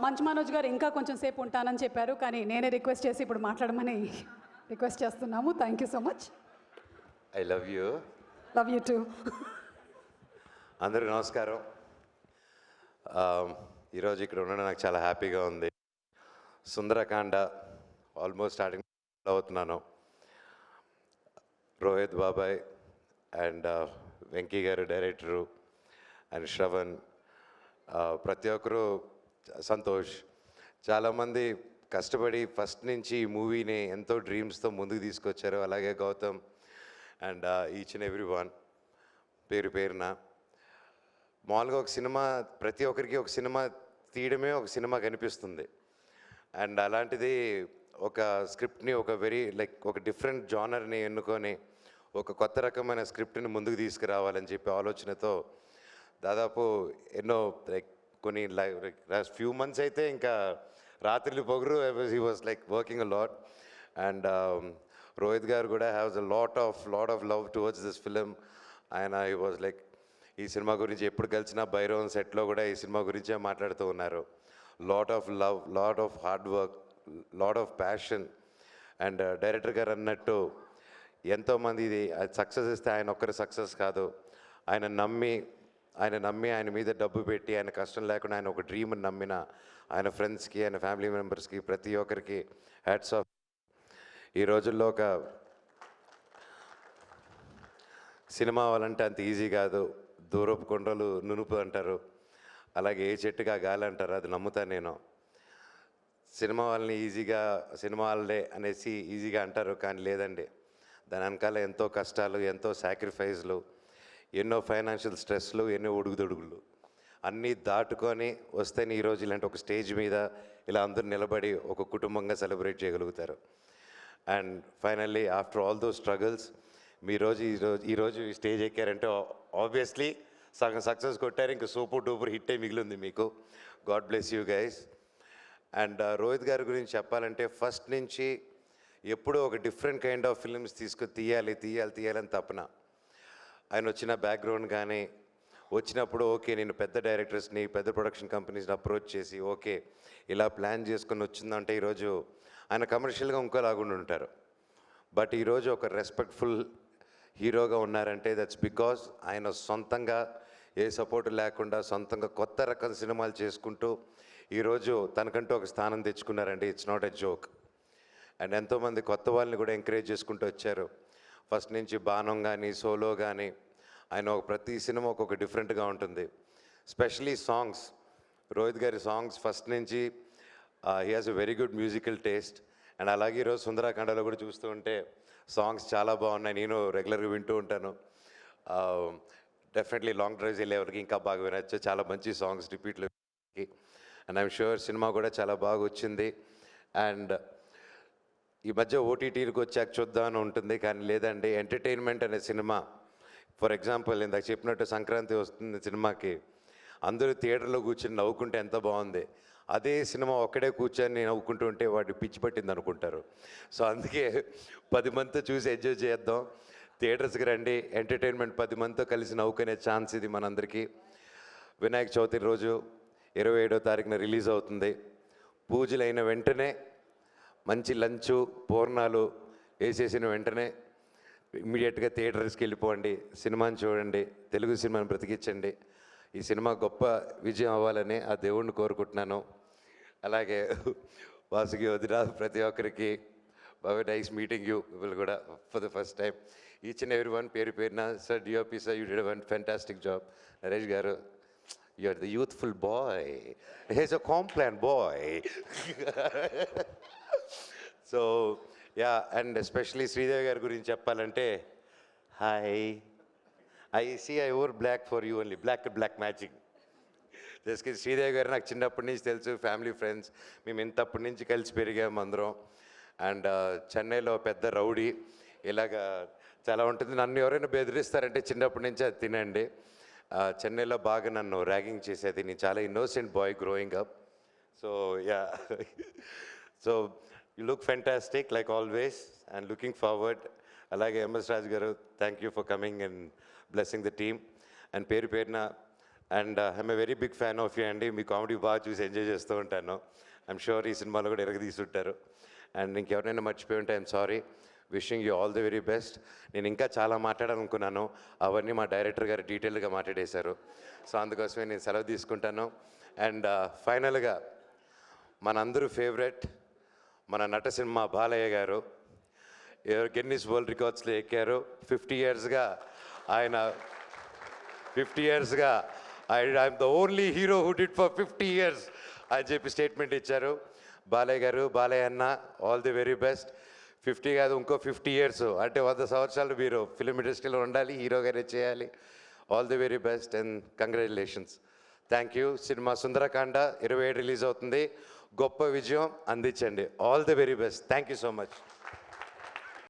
మంచు మనోజ్ గారు ఇంకా కొంచెం సేపు ఉంటానని చెప్పారు, కానీ నేనే రిక్వెస్ట్ చేసి ఇప్పుడు మాట్లాడమని రిక్వెస్ట్ చేస్తున్నాము. Thank you so much. I love you. Love you two. అందరికీ నమస్కారం. ఈరోజు ఇక్కడ ఉండడం నాకు చాలా హ్యాపీగా ఉంది. సుందరకాండ ఆల్మోస్ట్ స్టార్టింగ్ అవుతున్నాను. రోహిత్ బాబాయ్ అండ్ వెంకీ గారు డైరెక్టరు అండ్ శ్రవణ్, ప్రతి ఒక్కరు, సంతోష్, చాలామంది కష్టపడి ఫస్ట్ నుంచి ఈ మూవీని ఎంతో డ్రీమ్స్తో ముందుకు తీసుకొచ్చారు. అలాగే Gautam and each and every one పేరు పేరున. మామూలుగా ఒక సినిమా ప్రతి ఒక్కరికి ఒక సినిమా తీయడమే ఒక సినిమా కనిపిస్తుంది. అండ్ అలాంటిది ఒక స్క్రిప్ట్ని ఒక ఒక డిఫరెంట్ జానర్ని ఎన్నుకొని ఒక కొత్త రకమైన స్క్రిప్ట్ని ముందుకు తీసుకురావాలని చెప్పి ఆలోచనతో దాదాపు ఎన్నో కొన్ని లాస్ట్ ఫ్యూ మంత్స్ అయితే ఇంకా రాత్రిలు పొగరు he was working a lot. And Rohit గారు కూడా haves a lot of love towards this film. ఆయన హీ వాజ్ ఈ సినిమా గురించి ఎప్పుడు కలిసినా భైరవన్ సెట్లో కూడా ఈ సినిమా గురించే మాట్లాడుతూ ఉన్నారు. Lot of love, lot of hard work, lot of passion. And director గారు అన్నట్టు ఎంతోమంది ఇది సక్సెస్ ఇస్తే ఆయన ఒక్కరి సక్సెస్ కాదు, ఆయన నమ్మి ఆయన మీద డబ్బు పెట్టి ఆయన కష్టం లేకుండా ఆయన ఒక డ్రీమ్ని నమ్మిన ఆయన ఫ్రెండ్స్కి, ఆయన ఫ్యామిలీ మెంబర్స్కి, ప్రతి ఒక్కరికి హ్యాట్స్ ఆఫ్. ఈ రోజుల్లో ఒక సినిమా అవ్వాలంటే అంత ఈజీ కాదు. దూరపు కొండలు నునుపు అంటారు, అలాగే ఏ చెట్టుగా గాలి అంటారు, అది నమ్ముతాను నేను. సినిమా వాళ్ళని సినిమా వాళ్ళే అనేసి ఈజీగా అంటారు, కానీ లేదండి. దాని వెనకాల ఎంతో కష్టాలు, ఎంతో సాక్రిఫైస్లు, ఎన్నో ఫైనాన్షియల్ స్ట్రెస్లు, ఎన్నో ఉడుగుదొడుగులు అన్నీ దాటుకొని వస్తేనే ఈరోజు ఇలాంటి ఒక స్టేజ్ మీద ఇలా అందరూ నిలబడి ఒక కుటుంబంగా సెలబ్రేట్ చేయగలుగుతారు. And finally after all those struggles ఈరోజు ఈ స్టేజ్ ఎక్కారంటే ఆబ్వియస్లీ సగం సక్సెస్ కొట్టారు. ఇంకా సూపర్ డూపర్ హిట్టే మిగిలింది మీకు. God bless you guys. And Rohit గారి గురించి చెప్పాలంటే ఫస్ట్ నుంచి ఎప్పుడూ ఒక డిఫరెంట్ కైండ్ ఆఫ్ ఫిల్మ్స్ తీయాలని తపన. ఆయన వచ్చిన బ్యాక్గ్రౌండ్ కానీ వచ్చినప్పుడు ఓకే నేను పెద్ద డైరెక్టర్స్ని, పెద్ద ప్రొడక్షన్ కంపెనీస్ని అప్రోచ్ చేసి ఓకే ఇలా ప్లాన్ చేసుకొని వచ్చిందంటే ఈరోజు ఆయన కమర్షియల్గా ఇంకోలాగుండి ఉంటారు. బట్ ఈరోజు ఒక రెస్పెక్ట్ఫుల్ హీరోగా ఉన్నారంటే దట్స్ బికాజ్ ఆయన సొంతంగా ఏ సపోర్ట్ లేకుండా సొంతంగా కొత్త రకం సినిమాలు చేసుకుంటూ ఈరోజు తనకంటూ ఒక స్థానం తెచ్చుకున్నారండి. It's not a joke. And ఎంతోమంది కొత్త వాళ్ళని కూడా ఎంకరేజ్ చేసుకుంటూ వచ్చారు. ఫస్ట్ నుంచి బాణం కానీ సోలో కానీ ఆయన ప్రతి సినిమా ఒక్కొక్క డిఫరెంట్గా ఉంటుంది. స్పెషలీ సాంగ్స్, రోహిత్ గారి సాంగ్స్ ఫస్ట్ నుంచి he has a very good musical taste. And అలాగే ఈరోజు సుందరకాండలో కూడా చూస్తూ ఉంటే సాంగ్స్ చాలా బాగున్నాయి. నేను రెగ్యులర్గా వింటూ ఉంటాను. డెఫినెట్లీ లాంగ్ డ్రైవ్స్ వెళ్ళేవారికి ఇంకా బాగా వినొచ్చు. చాలా మంచి సాంగ్స్ రిపీట్లో. అండ్ ఐఎమ్ షూర్ సినిమా కూడా చాలా బాగా వచ్చింది. అండ్ ఈ మధ్య ఓటీటీలకు వచ్చాక చూద్దామని ఉంటుంది, కానీ లేదండి. ఎంటర్టైన్మెంట్ అనే సినిమా, ఫర్ ఎగ్జాంపుల్ ఇందాక చెప్పినట్టు సంక్రాంతి వస్తుంది సినిమాకి, అందరూ థియేటర్లో కూర్చొని నవ్వుకుంటే ఎంత బాగుంది. అదే సినిమా ఒక్కడే కూర్చొని నవ్వుకుంటూ ఉంటే వాడు పిచ్చి పట్టింది అనుకుంటారు. సో అందుకే 10 మందితో చూసి ఎంజాయ్ చేద్దాం. థియేటర్స్కి రండి. ఎంటర్టైన్మెంట్ 10 మందితో కలిసి నవ్వుకునే ఛాన్స్ ఇది మనందరికీ. వినాయక చవితి రోజు 27వ తారీఖున రిలీజ్ అవుతుంది. పూజలు అయిన వెంటనే మంచి లంచు పూర్ణాలు వేసేసిన వెంటనే ఇమ్మీడియట్గా థియేటర్స్కి వెళ్ళిపోండి, సినిమాని చూడండి, తెలుగు సినిమాని బ్రతికించండి. ఈ సినిమా గొప్ప విజయం అవ్వాలని ఆ దేవుణ్ణి కోరుకుంటున్నాను. అలాగే వాసుకి వదిన, ప్రతి ఒక్కరికి బాగా నైస్ మీటింగ్ యూ విల్ కూడా for the first time. Each and every one పేరు పేరున. Sir DOP sir, you did one fantastic job. Naresh garu, you are the youthful boy, he's a Complan boy. So yeah, and especially Sridevi గారి గురించి చెప్పాలంటే, hi, I over black for you only, black matching. Just Sridevi garu నాకు చిన్నప్పటి నుంచి తెలుసు, family friends, మేము ఇంతప్పటి నుంచి కలిసి పెరిగాము అందరం. అండ్ చెన్నైలో పెద్ద రౌడీ, ఇలాగా చాలా ఉంటుంది. నన్ను ఎవరైనా బెదిరిస్తారంటే చిన్నప్పటి నుంచి అది తినండి. చెన్నైలో బాగా నన్ను ర్యాగింగ్ చేసేది. నేను చాలా innocent boy growing up. So yeah, so you look fantastic like always and looking forward. అలాగే MS Raju garu, thank you for coming and blessing the team. And పేరు పేరున and I'm a very big fan of you అండి. మీ comedy బాగా చూసి enjoy చేస్తూ ఉంటాను. I'm sure ఈ సినిమాలో కూడా ఎరగదీసుంటారు. అండ్ ఇంకెవరైనా మర్చిపోయి ఉంటే I'm sorry. Wishing you all the very best. నేను ఇంకా చాలా మాట్లాడాలనుకున్నాను, అవన్నీ మా డైరెక్టర్ గారు డీటెయిల్గా మాట్లాడేశారు. సో అందుకోసమే నేను సెలవు తీసుకుంటాను. అండ్ ఫైనల్గా మనందరూ ఫేవరెట్ మన నటసింహ బాలయ్య గారు గిన్నిస్ వరల్డ్ రికార్డ్స్లో ఎక్కారు. 50 ఇయర్స్గా ఆయన 50 ఇయర్స్గా I'm the only hero who did for 50 years అని చెప్పి స్టేట్మెంట్ ఇచ్చారు. బాలయ్య గారు, బాలయ్య అన్న, ఆల్ ది వెరీ బెస్ట్. 50 కాదు, ఇంకో 50 ఇయర్స్ అంటే 100 సంవత్సరాలు మీరు ఫిలిం ఇండస్ట్రీలో ఉండాలి, హీరోగానే చేయాలి. All the very best and congratulations. Thank you. Cinema Sundarakanda 27 release అవుతుంది. గొప్ప విజయం అందించండి. All the very best. Thank you so much.